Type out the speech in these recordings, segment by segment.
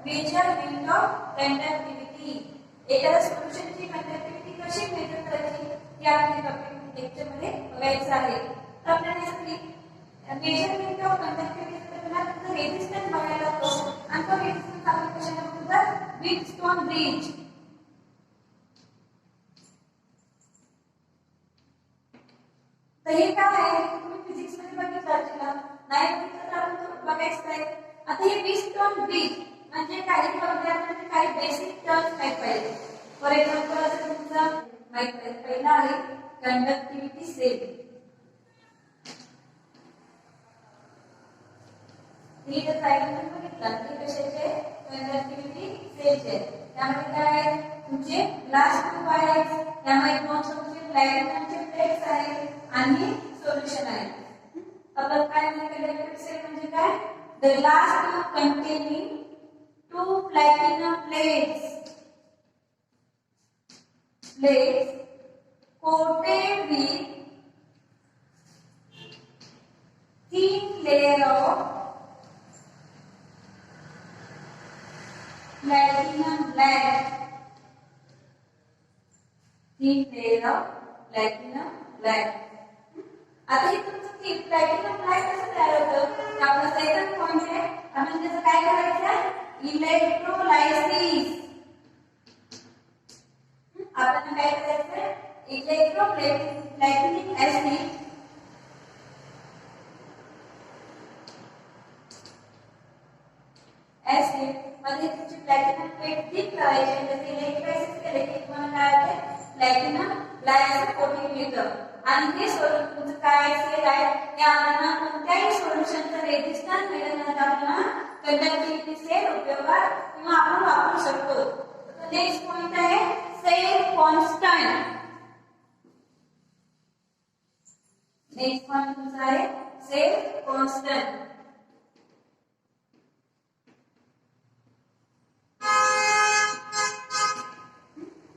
Measurement of conductivity. एखाद्या सोल्युशनची conductivity कशी major करायची हे आपल्या टॉपिक लेक्चर मध्ये बघायचं आहे. तर आपल्याला यासाठी मेजरमेंट ऑफ कंडक्टिव्हिटी मध्ये रेझिस्टन्स बघायला लागतो आणि तो रेझिस्टन्स आपण कशाला म्हणतात व्हीटस्टोन ब्रिज. तर हे काय आहे तुम्ही फिजिक्स मध्ये बघितलं असेल, नाही बघितलं तर आपण बघायचं आहे. आता हे व्हीटस्टोन ब्रिज म्हणजे काही प्रोग्राममध्ये काही बेसिक टर्म्स माहित पाहिजे. फॉर एक्झाम्पल असं तुमचं माहित आहे पहिला आहे कंडक्टिव्हिटी सेल. ही जर डायग्राम बघितला की कशाचे कंडक्टिव्हिटी सेलचे. त्यामध्ये काय आहे तुमचे ग्लास ट्यूब आहे, त्यामध्ये दोन तुमचे प्लॅटिनमचे प्लेट्स आहेत आणि सोल्युशन आहे. आता काय म्हणजे कंडक्टिव्हिटी सेल म्हणजे काय the glass tube containing two platinum plates coated with thin layer of platinum black. Thin layer of platinum black. आता हे तुमचं प्लॅटिनम ब्लॅक कसं तयार होतं आपला सेकंड पॉइंट आहे. आपण त्याचं काय करायचं इलेक्ट्रोलायसिस. आपण काय करायचं इलेक्ट्रोप्लॅटिनिक ऍसिड मध्ये तुमची प्लॅटिनम प्लेट डीप करायची. त्याचे इलेक्ट्रोलायसिस केले की तुम्हाला काय होते प्लॅटिनम ब्लॅक कोटिंग मिळतं. आणि हे सोल्युशन तुमचं काय सेल आहे हे आपल्याला कोणत्याही सोल्युशनचं रेझिस्टन्स मिळवण्यासाठी आपल्याला कंडक्टिव्हिटी सेल उपयोगात किंवा आपण वापरू शकतो. नेक्स्ट पॉइंट आहे सेल कॉन्स्टंट. नेक्स्ट पॉइंट तुमचा आहे सेल कॉन्स्टंट.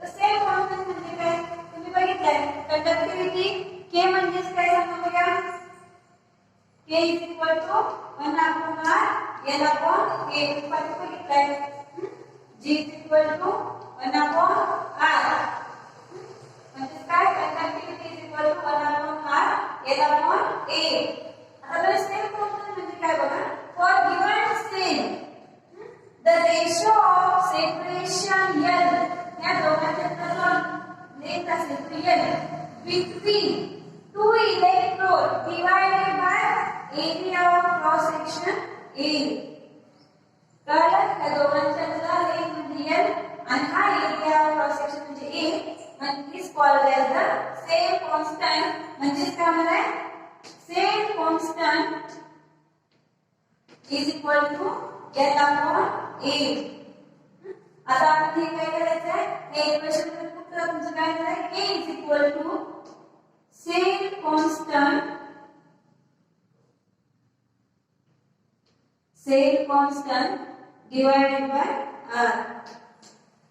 तर सेल कॉन्स्टंट म्हणजे काय तुम्ही बघितलंय कंडक्टिव्हिटी के म्हणजे काय सांगू बघा K is equal to 1 upon R L upon A. बघितलंय G is equal to 1 upon R म्हणजे काय conductivity is equal to 1 upon R L upon A. आता सेल कॉन्स्टंट म्हणजे काय बघा for given cell the ratio of separation L या दोघांच्या length असेल तो L between two electrode divided by area of cross section A. कळलं त्या दोघांच्या लेंथ म्हणजे L आणि हा एरिया ऑफ क्रॉस सेक्शन म्हणजे A म्हणजे is called as the cell constant. म्हणजे काय होणार cell constant is equal to L upon A. आता आपण हे काय करायचं आहे हे इक्वेशन फक्त तुमचं काय आहे K is equal to cell constant divided by R.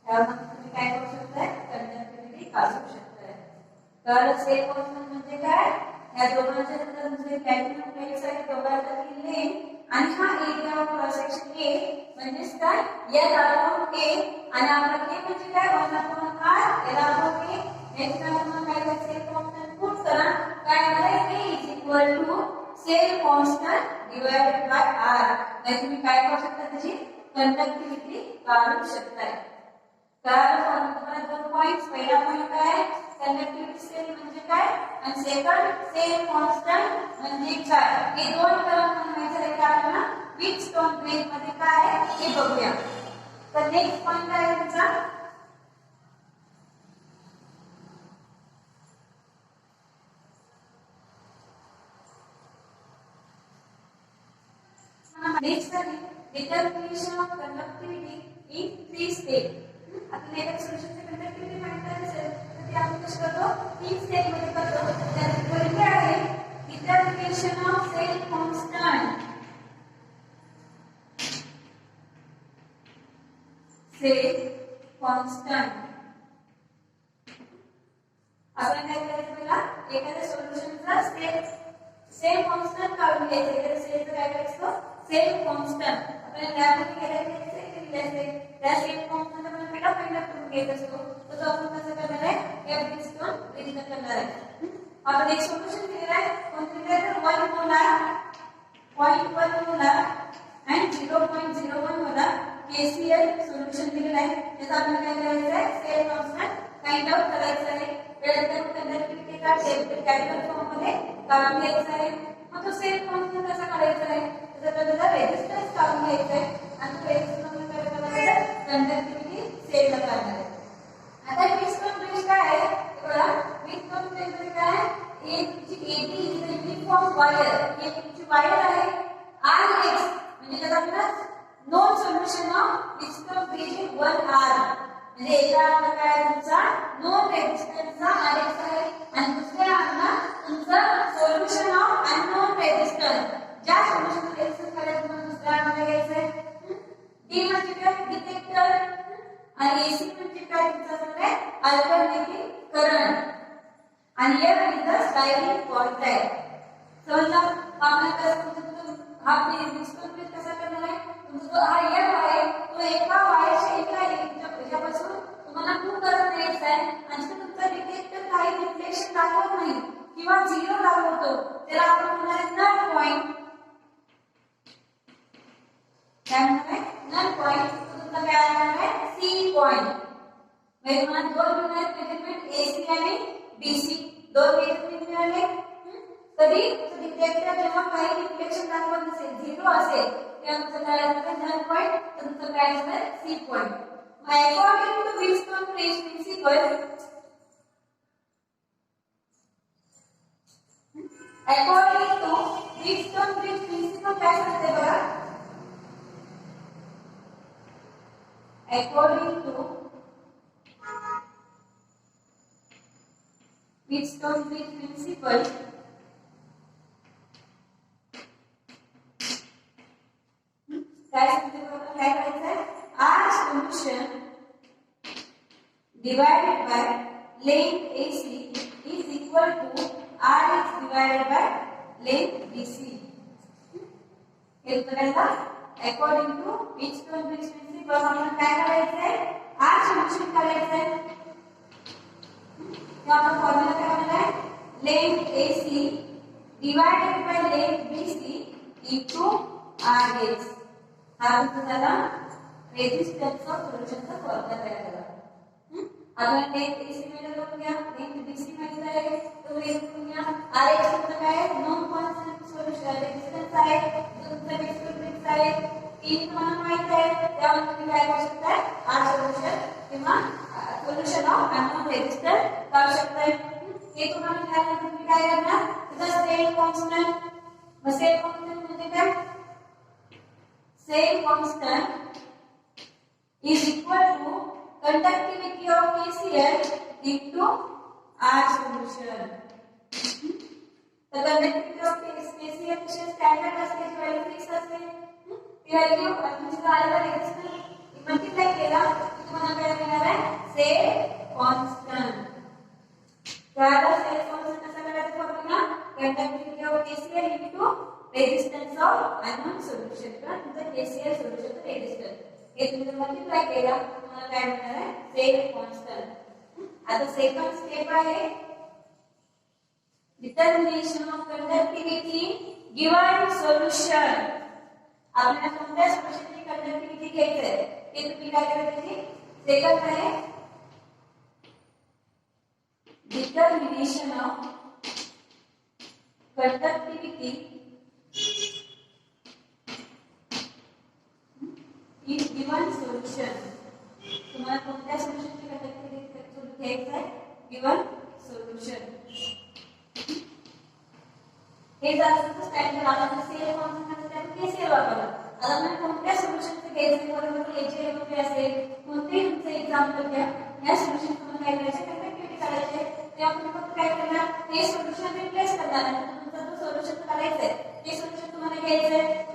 यामध्ये तुम्ही काय करू शकता कंडक्टिव्हिटी काढू शकता. तर सेल कॉन्स्टंट म्हणजे काय या दोघांच्या तुमचे प्लॅटिनम प्लेट्स आहेत दोघांची लेंथ आणि हा area of cross section A म्हणजे काय L upon A आणि आपला K म्हणजे काय 1 upon R L upon A. Next आपण काय करायचं सेल कॉन्स्टंट पुट करा काय आहे K is equal to cell constant divided by R. म्हणजे तुम्ही काय करू शकता त्याची कंडक्टिव्हिटी काढू शकता. कारण तुम्हाला दोन पॉइंट्स पहिला पॉइंट काय कंडक्टिव्हिटी सेल म्हणजे काय आणि सेकंड सेल कॉन्स्टंट म्हणजे काय. हे दोन टर्म माहिती आहे की आपल्याला व्हीटस्टोन ब्रिज मध्ये काय आहे हे बघूया. तर नेक्स्ट पॉइंट आहे तुमचा नेक्स्ट आहे determination of conductivity in 3 step. आपण एका सोल्युशनची कंडक्टिव्हिटी माहिती असेल तर ते आपण कसं करतो 3 स्टेप मध्ये करतो. त्यात पहिले आहे determination of cell constant. Cell constant आपण काय करायचं बघा एखाद्या सोल्युशनचा सेल कॉन्स्टंट काढून घ्यायचं. एखाद्या सेलचं काय करायचं सेल कॉन्स्टंट आपण लॅबमध्ये केलं दिले असते त्या सेम फॉर्म मध्ये आपण पहिला करून घेत असतो तर तो आपण कसं करणार आहे एफ डिस्टोन रिजिन करणार आहे आपण एक सोल्युशन दिलेलं आहे कोणतं दिलं आहे 1 molar 0.1 molar and 0.01 molar KCl solution दिलेलं आहे त्याचा आपल्याला काय करायचं आहे सेल कॉन्स्टंट काइंड ऑफ करायचं आहे वेळेवर कंडक्टिव्हिटी का कॅपिटल फॉर्म मध्ये काढून घ्यायचा आहे मग तो सेल कॉन्स्टंट कसा काढायचा आहे त्याचा रेझिस्टन्स काढून घ्यायचा आहे आणि तो रेझिस्टन्स काय करायचा कंडक्टिव्हिटी सेल ला काढणार आहे आता विस्टोन ब्रिज काय आहे बघा विस्टोन ब्रिज मध्ये काय आहे एक G A D is the uniform wire एक जी वायर आहे Rx म्हणजे त्याचा आपल्याला known solution of Wheatstone bridge 1R म्हणजे एका आपला काय तुमचा नोन रेझिस्टन्सचा Rx आहे आणि दुसऱ्या आपला तुमचा सोल्युशन ऑफ अननोन रेझिस्टन्स ज्या सोल्युशन रेझिस्टन्स करायचं तुम्हाला दुसऱ्या आपल्याला घ्यायचं आहे डी म्हणजे काय डिटेक्टर आणि एसी म्हणजे काय तुमचा काय अल्टरनेटिव्ह करंट आणि F is the styling contact समजलं आपल्याला कसं हा विस्टोन ब्रिज कसा करणार आहे तुमचा हा एफ आहे तो एका वायरच्या एका याच्यापासून तुम्हाला खूप करंट द्यायचा आहे आणि तुमचा डिटेक्टर काही रिफ्लेक्शन दाखवत नाही किंवा झिरो दाखवतो त्याला आपण म्हणणार नल पॉइंट काय म्हणणार नल पॉइंट तुमचा काय असणार आहे सी पॉइंट म्हणजे तुम्हाला दोन मिळणार मेजरमेंट एसी आणि डीसी दोन मेजरमेंट मिळाले कधी डिटेक्टर जेव्हा काही रिफ्लेक्शन दाखवत नसेल झिरो असेल तेव्हा तुमचं काय असणार नल पॉइंट तुमचं काय असणार सी पॉइंट मग according to Wilson bridge principle according to Wilson bridge principle काय सांगते बघा according to Wilson bridge principle काय सांगते बघा काय करायचं आहे R solution divided by length AC is equal to Rx divided by length DC. हे करायला according to Wheatstone bridge principle आपण काय करायचं आहे R solution करायचं आहे तो आपण फॉर्म्युला काय म्हणणार आहे length AC divided by length BC into Rx हा तुमचा रेजिस्टन्स ऑफ सोल्युशनचा फॉर्म्युला तयार करा आपण लेंथ एसी मेजर करून घ्या लेंथ बीसी माहित आहे तो मेजर करून घ्या आरएक्स तुमचा काय आहे नॉन कॉन्स्टंट सोल्युशन रेजिस्टन्स आहे तुमचा एक्सपेरिमेंट आहे इन तुम्हाला माहित आहे त्यामुळे तुम्ही काय करू शकता आर सोल्युशन किंवा सोल्युशन ऑफ अननोन रेजिस्टर काढू शकता हे तुम्हाला काय तुम्ही काय करणार त्याचा सेल कॉन्स्टंट मग सेल कॉन्स्टंट म्हणजे काय cell constant is equal to conductivity of KCl into R solution. The conductivity of KCl ची स्टँडर्ड असते जी व्हॅल्यू फिक्स असते ती व्हॅल्यू म्हणजे आलेला रेझिस्टन्स मल्टिप्लाय केला की तुम्हाला काय मिळणार आहे सेल कॉन्स्टंट त्याला सेल कॉन्स्टंट कसा करायचा formula conductivity of KCl into resistance of unknown solution किंवा तुमचा KCl सोल्युशनचा रेझिस्टन्स हे तुम्ही मल्टिप्लाय केला तुम्हाला काय मिळणार आहे सेल कॉन्स्टंट आता सेकंड स्टेप आहे determination of conductivity given solution आपल्याला कोणत्या सोल्युशनची कंडक्टिव्हिटी घ्यायची आहे हे तुम्ही काय करायचे सेकंड आहे determination of conductivity is given solution तुम्हाला कोणत्या सोल्युशनची कंडक्टिव्हिटी घ्यायचं आहे गिवन सोल्युशन हे जास्त स्टँडर्ड आपण सेल कॉन्स्टंट आपण केसीएल वापरला आता आपण कोणत्या सोल्युशनचे घ्यायचे बरोबर एचएल वगैरे असेल कोणतेही तुमचे एक्झाम्पल घ्या या सोल्युशन तुम्हाला काय करायचे कंडक्टिव्हिटी काढायचे ते आपण फक्त काय करणार हे सोल्युशन रिप्लेस करणार आणि तुमचा जो सोल्युशन काढायचं आहे ते सोल्युशन तुम्हाला घ्यायचं आहे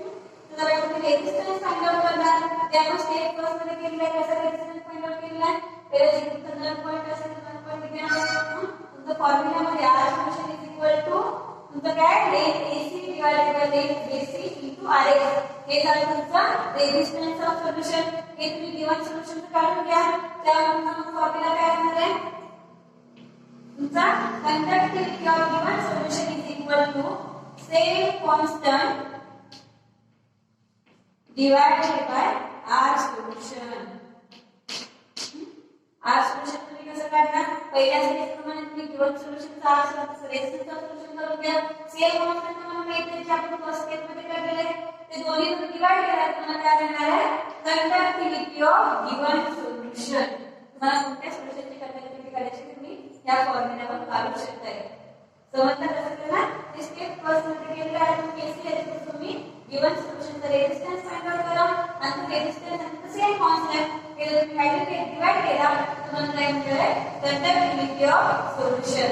तर आपण रेझिस्टन्स फाइंड आउट करणार ते आपण स्टेप फर्स्ट मध्ये केलेला आहे कसा रेझिस्टन्स फाइंड आउट केलेला आहे पहिले जे तुमचा नल पॉइंट असेल नल पॉइंट घ्या तुमचा फॉर्म्युला मध्ये R solution is equal to तुमचं काय length AC divided by length BC into R X हे झालं तुमचं रेझिस्टन्स ऑफ सोल्युशन. हे तुम्ही गिवन सोल्युशन काढून घ्या. त्यामुळे मग फॉर्म्युला काय असणार आहे तुमचा conductivity of given solution is equal to same constant divided by R solution. R solution तुम्ही कसं काढणार? पहिल्या स्टेप प्रमाणे तुम्ही गिवन सोल्युशनचा R रेझिस्टन्सचा सोल्युशन करून घ्या. सेम कॉन्स्टंट तुम्हाला माहिती आहे जे आपण फर्स्ट स्टेप मध्ये काढलेले ते दोन्ही तुम्ही डिवाइड केला तुम्हाला काय मिळणार आहे कंडक्टिव्हिटी ऑफ गिवन सोल्युशन. तुम्हाला कोणत्या सोल्युशनची कंडक्टिव्हिटी काढायची तुम्ही या फॉर्म्युलावर काढू शकता. समजलं कसं केलं? ते स्टेप फर्स्ट मध्ये केलेलं आहे. केसीएल तुम्ही गिवन सोल्युशनचा रेझिस्टन्स फाइंड आउट करा आणि तो रेझिस्टन्स आणि सेम कॉन्स्टंट हे तुम्ही व्हॅल्यू डिवाइड केला तुम्हाला काय मिळेल कंडक्टिव्हिटी ऑफ सोल्युशन.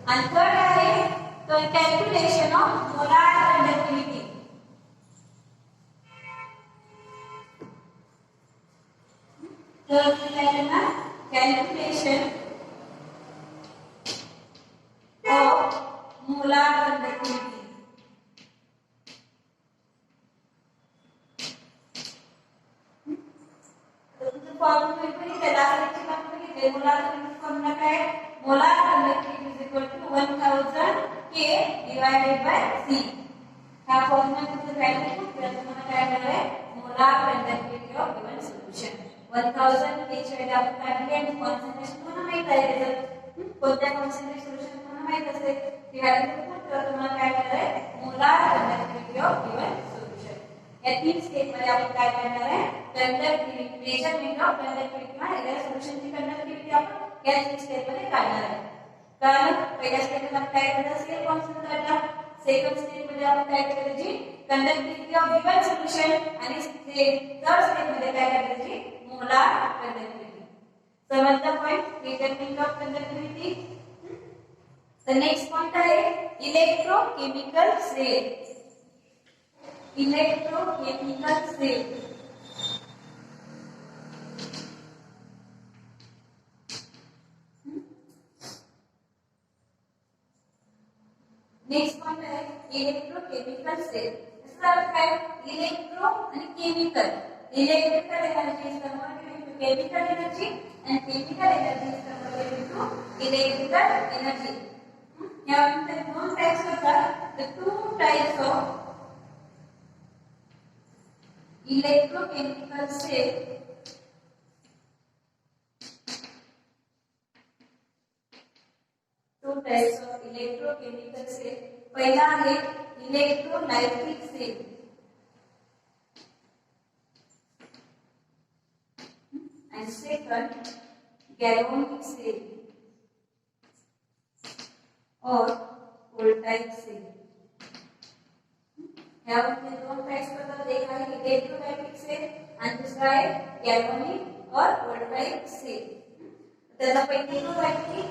आणि थर्ड आहे तो कॅल्क्युलेशन ऑफ मोलार कंडक्टिव्हिटी. तर काय करणार calculation of molar conductivity. Formula तुम्ही त्याला आलेची आपण घेतले मोलार फॉर्म्युला काय molar conductivity is equal to 1000 K divided by C. हा फॉर्म्युला तुमचं व्हॅल्यू तुम्हाला काय मिळेल molar conductivity of given solution. 1000 K ची व्हॅल्यू आपण काढली आणि कॉन्संट्रेशन तुम्हाला माहित आहे त्याचं कोणत्या कॉन्संट्रेशन सोल्युशन तुम्हाला माहित असते ती व्हॅल्यू तुम्हाला काय मिळेल molar conductivity of given solution. या तीन स्टेप मध्ये आपण काय करणार आहे कंडक्टिव्हिटी मेजरमेंट ऑफ कंडक्टिव्हिटी मध्ये या सोल्युशनची कंडक्टिव्हिटी आपण या तीन स्टेप मध्ये काढणार आहे. कारण पहिल्या स्टेप मध्ये आपण काय करणार सेम कॉन्स्टंट काढला. सेकंड स्टेप मध्ये आपण काय करायची कंडक्टिव्हिटी ऑफ गिवन सोल्युशन आणि थर्ड स्टेप मध्ये काय करायची मोलार कंडक्टिव्हिटी. समजलं point measurement of conductivity. The next point आहे electrochemical cell. Electrochemical cell next point आहे इलेक्ट्रोकेमिकल सेल. इसका अर्थ काय इलेक्ट्रो आणि chemical. Electrical energy is converted to chemical energy and chemical energy is converted into electrical energy. यामध्ये दोन types होतात. The two types of electrochemical cell. Two types of electrochemical cell. पहिला आहे electrolytic cell and second galvanic cell और voltaic cell. यामध्ये दोन types पडतात. एक आहे इलेक्ट्रोलाइटिक सेल आणि दुसरा आहे गॅल्व्हॅनिक और व्होल्टाइक सेल. त्याला पहिली इलेक्ट्रोलाइटिक